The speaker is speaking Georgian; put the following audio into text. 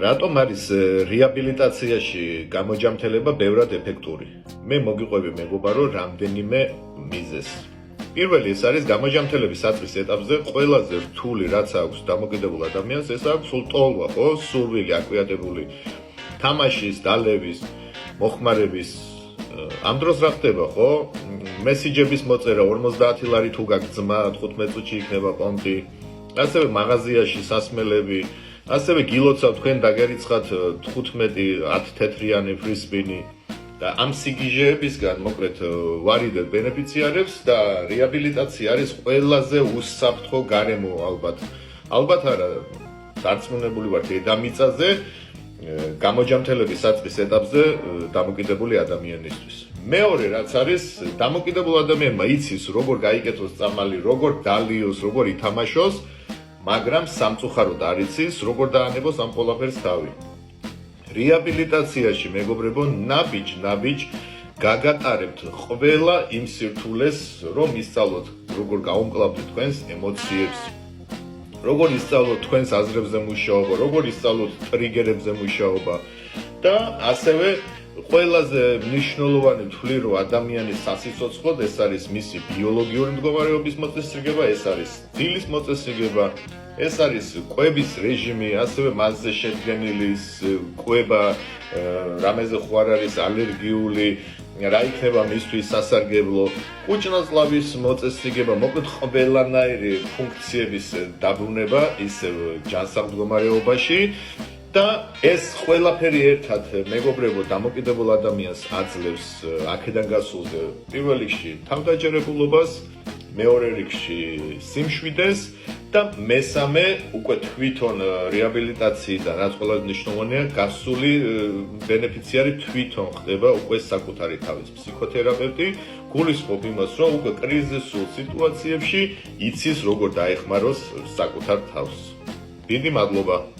რატომ არის რეაბილიტაციაში გამოჯამთელება ბევრად ეფექტური? მე მოგიყვები მეგობარო რამდენიმე მიზეზს. პირველი ეს არის გამოჯამთელების საწყის ეტაპზე ყველაზე რთული რაც აქვს დამოკიდებულ ადამიანს, ეს აქვს სულ ტოლვა, ხო? სურვილი, აკვიატებული თამაშის, დალევის, მოხმარების. ამ დროს რა ხდება, ხო? მესიჯების მოწერა 50 ლარი თუ გაგძმა, 15 წუთში იქნება პონტი. ასევე მაღაზიაში სასმელები, ასევე გილოცავ თქვენ დაგერიცხათ 15-10 თეთრიანი ფრისპინი და ამ სიგიჟეებისგან მოკლედ ვარიდებ ბენეფიციარებს და რეაბილიტაცია არის ყველაზე უსაფრთხო გარემო ალბათ. ალბათ არა, დარწმუნებული ვარ დედამიწაზე გამოჯამთელების საწყის ეტაპზე დამოკიდებული ადამიანისთვის. მეორე რაც არის, დამოკიდებულ ადამიანმა იცის როგორ გაიკეთოს წამალი, როგორ დალიოს, როგორ ითამაშოს, მაგრამ სამწუხაროდ არ იცის, როგორ დაანებოს ამ ყველაფერს თავი. რეაბილიტაციაში, მეგობრებო, ნაბიჯ გაგატარებთ ყველა იმ სირთულეს, რომ ისწავლოთ, როგორ გაუმკლავდეთ თქვენს ემოციებს, როგორ ისწავლოთ თქვენს აზრებზე მუშაობა, როგორ ისწავლოთ ტრიგერებზე მუშაობა და ასევე ყველაზე მნიშვნელოვანი ვთვლი, რომ ადამიანის სასიცოცხლოდ ეს არის მისი ბიოლოგიური მდგომარეობის მოწესრიგება, ეს არის დილის მოწესრიგება, ეს არის კვების რეჟიმი, ასევე მასზე შედგენილი კვება, რამეზე ხო არ არის ალერგიული, რა იქნება მისთვის სასარგებლო, კუჭნაწლავის მოწესრიგება, მოკლედ ყველანაირი ფუნქციების დაბრუნება ისევ ჯანსაღ მდგომარეობაში. და ეს ყველაფერი ერთად მეგობრებო დამოკიდებულ ადამიანს აძლევს აქედან გასულზე პირველ რიგში თავდაჯერებულობას, მეორე რიგში სიმშვიდეს და მესამე უკვე თვითონ რეაბილიტაციიდან რაც ყველაზე მნიშვნელოვანია გასული ბენეფიციარი თვითონ ხდება უკვე საკუთარი თავის ფსიქოთერაპევტი, გულისხმობ იმას, რომ უკვე კრიზისულ სიტუაციებში იცის როგორ დაეხმაროს საკუთარ თავს. დიდი მადლობა.